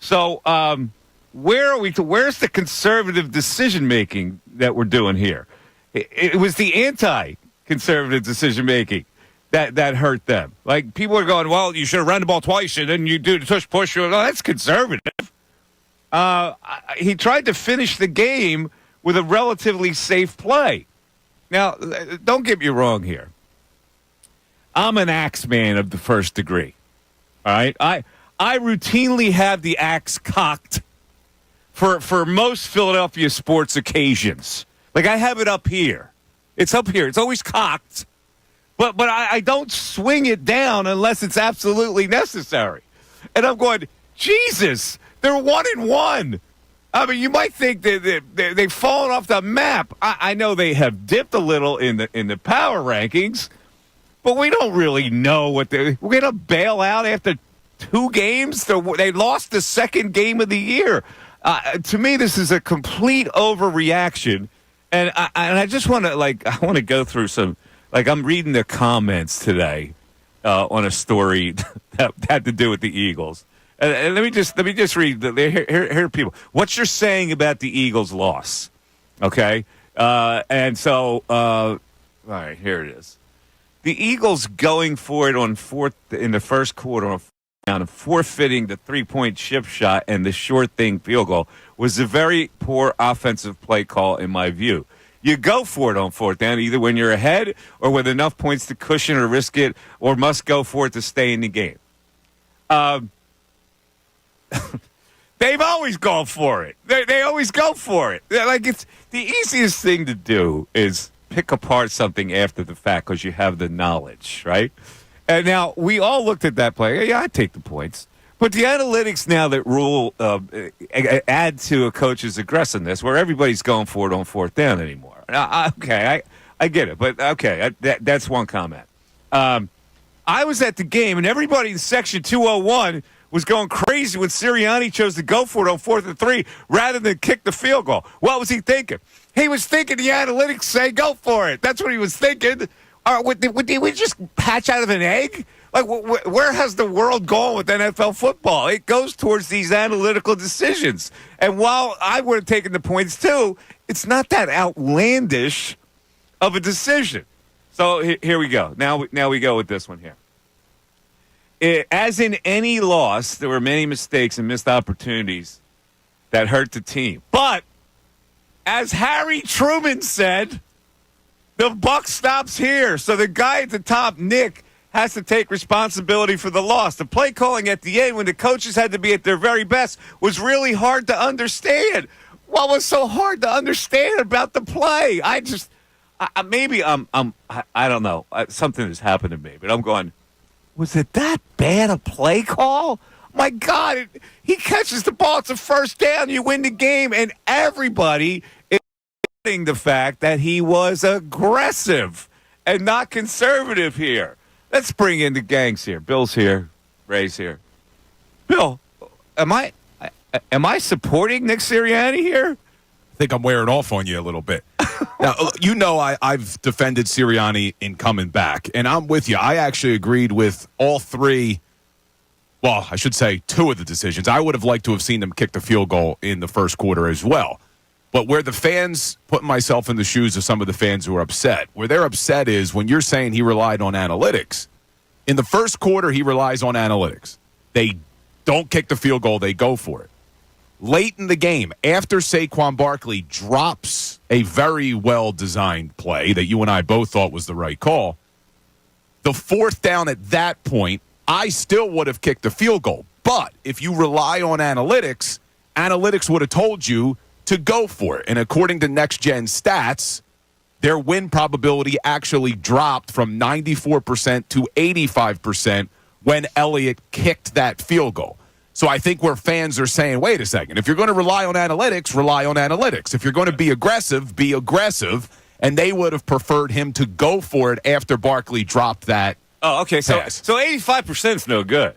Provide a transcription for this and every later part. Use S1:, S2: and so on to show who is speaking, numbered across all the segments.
S1: So where are we? Where's the conservative decision making that we're doing here? It was the anti-conservative decision making that hurt them. Like, people are going, well, you should have run the ball twice and then you do the push. Oh, that's conservative. He tried to finish the game with a relatively safe play. Now, don't get me wrong here. I'm an axe man of the first degree. All right? I routinely have the axe cocked for most Philadelphia sports occasions. Like, I have it up here. It's up here. It's always cocked. But I don't swing it down unless it's absolutely necessary. And I'm going, Jesus, they're 1-1. I mean, you might think that they've fallen off the map. I know they have dipped a little in the power rankings, but we don't really know what we're going to bail out after 2 games. They lost the second game of the year. To me, this is a complete overreaction, and I just want to go through some. Like, I'm reading the comments today on a story that had to do with the Eagles. And let me just read. Here are people. What you're saying about the Eagles' loss, okay? And so, all right, here it is. The Eagles going for it on fourth in the first quarter on down and forfeiting the 3-point chip shot and the short thing field goal was a very poor offensive play call in my view. You go for it on fourth down, either when you're ahead or with enough points to cushion or risk it, or must go for it to stay in the game. They've always gone for it. They always go for it. Like, it's the easiest thing to do is pick apart something after the fact because you have the knowledge, right? And now we all looked at that play. Yeah, I take the points. But the analytics now that rule add to a coach's aggressiveness where everybody's going for it on fourth down anymore. Okay, I get it. But, okay, that's one comment. I was at the game, and everybody in Section 201 was going crazy when Sirianni chose to go for it on 4th and 3 rather than kick the field goal. What was he thinking? He was thinking the analytics say go for it. That's what he was thinking. Did we just hatch out of an egg? Like, where has the world gone with NFL football? It goes towards these analytical decisions. And while I would have taken the points too, it's not that outlandish of a decision. So here we go. Now we go with this one here. As in any loss, there were many mistakes and missed opportunities that hurt the team. But as Harry Truman said, the buck stops here. So the guy at the top, Nick, has to take responsibility for the loss. The play calling at the end when the coaches had to be at their very best was really hard to understand. What was so hard to understand about the play? I don't know. Something has happened to me, but I'm going, was it that bad a play call? My God, he catches the ball. It's a first down. You win the game, and everybody is getting the fact that he was aggressive and not conservative here. Let's bring in the gangs here. Bill's here. Ray's here. Bill, am I supporting Nick Sirianni here?
S2: I think I'm wearing off on you a little bit. Now, I've defended Sirianni in coming back, and I'm with you. I actually agreed with all 3, well, I should say 2 of the decisions. I would have liked to have seen them kick the field goal in the first quarter as well. But where the fans, putting myself in the shoes of some of the fans who are upset, where they're upset is when you're saying he relied on analytics. In the first quarter, he relies on analytics. They don't kick the field goal. They go for it. Late in the game, after Saquon Barkley drops a very well-designed play that you and I both thought was the right call, the fourth down at that point, I still would have kicked the field goal. But if you rely on analytics, analytics would have told you to go for it. And according to Next Gen Stats, their win probability actually dropped from 94% to 85% when Elliott kicked that field goal. So I think where fans are saying, wait a second, if you're going to rely on analytics, rely on analytics. If you're going to be aggressive, be aggressive. And they would have preferred him to go for it after Barkley dropped that.
S1: Oh, okay.
S2: pass.
S1: So 85% is no good.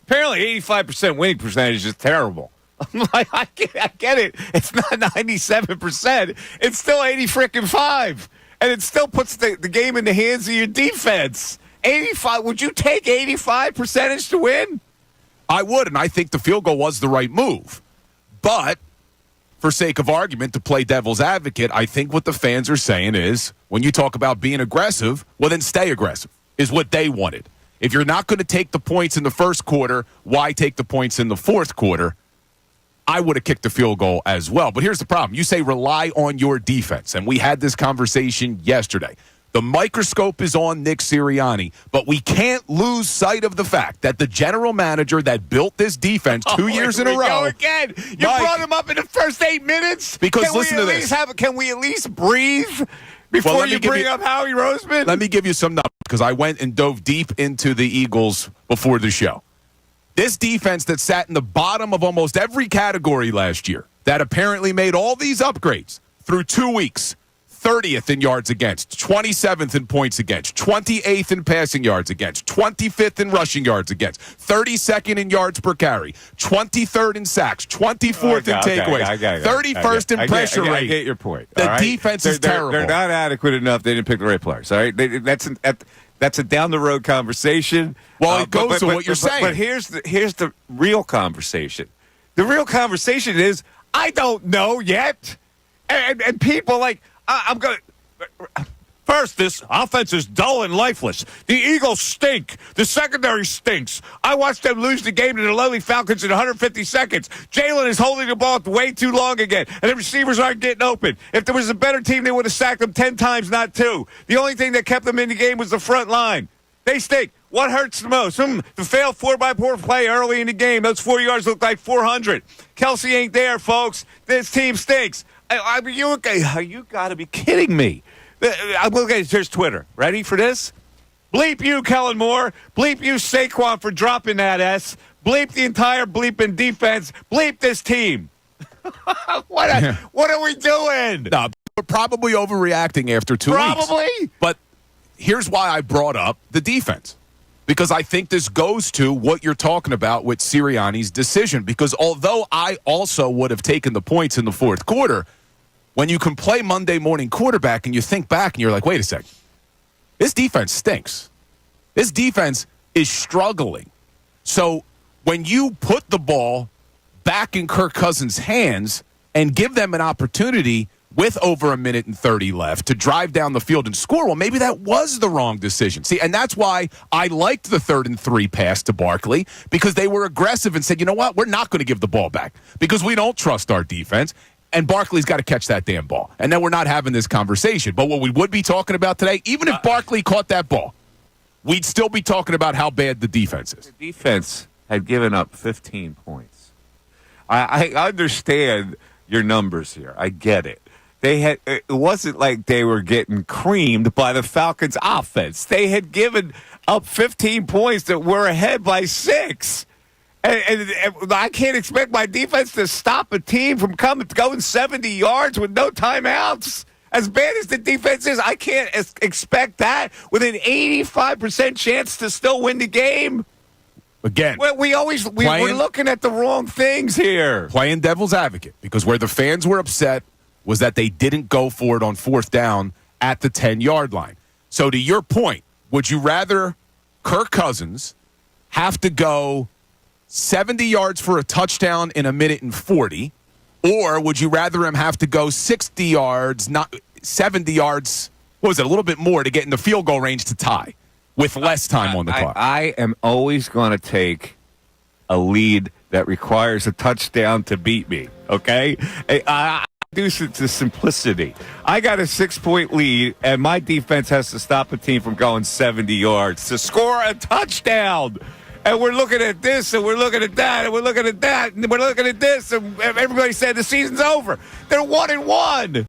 S1: Apparently 85% winning percentage is terrible. I'm like, I get it. It's not 97%. It's still 80-5. And it still puts the game in the hands of your defense. 85. Would you take 85% to win?
S2: I would, and I think the field goal was the right move. But for sake of argument, to play devil's advocate, I think what the fans are saying is, when you talk about being aggressive, well, then stay aggressive, is what they wanted. If you're not going to take the points in the first quarter, why take the points in the fourth quarter? I would have kicked the field goal as well. But here's the problem. You say rely on your defense, and we had this conversation yesterday. The microscope is on Nick Sirianni, but we can't lose sight of the fact that the general manager that built this defense 2 years in a row.
S1: Go again. You brought him up in the first 8 minutes?
S2: Because listen to this.
S1: Can we at least breathe before you bring up Howie Roseman?
S2: Let me give you some numbers, because I went and dove deep into the Eagles before the show. This defense that sat in the bottom of almost every category last year, that apparently made all these upgrades through 2 weeks, 30th in yards against, 27th in points against, 28th in passing yards against, 25th in rushing yards against, 32nd in yards per carry, 23rd in sacks, 24th in takeaways, 31st in pressure rate.
S1: I get your point.
S2: The defense is terrible.
S1: They're not adequate enough. They didn't pick the right players. All right, that's a down the road conversation.
S2: Well, it goes to what you're saying.
S1: But here's the real conversation. The real conversation is I don't know yet, and people like. I'm going to. First, this offense is dull and lifeless. The Eagles stink. The secondary stinks. I watched them lose the game to the lowly Falcons in 150 seconds. Jalen is holding the ball way too long again, and the receivers aren't getting open. If there was a better team, they would have sacked them 10 times, not 2. The only thing that kept them in the game was the front line. They stink. What hurts the most? The failed 4x4 play early in the game. Those 4 yards look like 400. Kelsey ain't there, folks. This team stinks. You got to be kidding me. I'm looking at here's Twitter. Ready for this? Bleep you, Kellen Moore. Bleep you, Saquon, for dropping that S. Bleep the entire bleeping defense. Bleep this team. What are we doing?
S2: No, we're probably overreacting after 2 weeks.
S1: Probably.
S2: But here's why I brought up the defense. Because I think this goes to what you're talking about with Sirianni's decision. Because although I also would have taken the points in the fourth quarter, when you can play Monday morning quarterback and you think back and you're like, wait a second, this defense stinks. This defense is struggling. So when you put the ball back in Kirk Cousins' hands and give them an opportunity with over 1:30 left to drive down the field and score, well, maybe that was the wrong decision. See, and that's why I liked the 3rd and 3 pass to Barkley, because they were aggressive and said, you know what, we're not going to give the ball back because we don't trust our defense, and Barkley's got to catch that damn ball. And then we're not having this conversation. But what we would be talking about today, even if Barkley caught that ball, we'd still be talking about how bad the defense is.
S1: The defense had given up 15 points. I understand your numbers here. I get it. It wasn't like they were getting creamed by the Falcons' offense. They had given up 15 points that were ahead by 6. And I can't expect my defense to stop a team from going 70 yards with no timeouts. As bad as the defense is, I can't expect that with an 85% chance to still win the game.
S2: Again,
S1: we're looking at the wrong things here.
S2: Playing devil's advocate, because where the fans were upset was that they didn't go for it on 4th down at the 10-yard line. So to your point, would you rather Kirk Cousins have to go 70 yards for a touchdown in 1:40, or would you rather him have to go 60 yards, not 70 yards, what was it, a little bit more to get in the field goal range to tie with less time on the clock?
S1: I am always going to take a lead that requires a touchdown to beat me, okay? I reduce it to simplicity. I got a 6-point lead, and my defense has to stop a team from going 70 yards to score a touchdown. And we're looking at this, and we're looking at that, and we're looking at that, and we're looking at this, and everybody said the season's over. They're 1-1.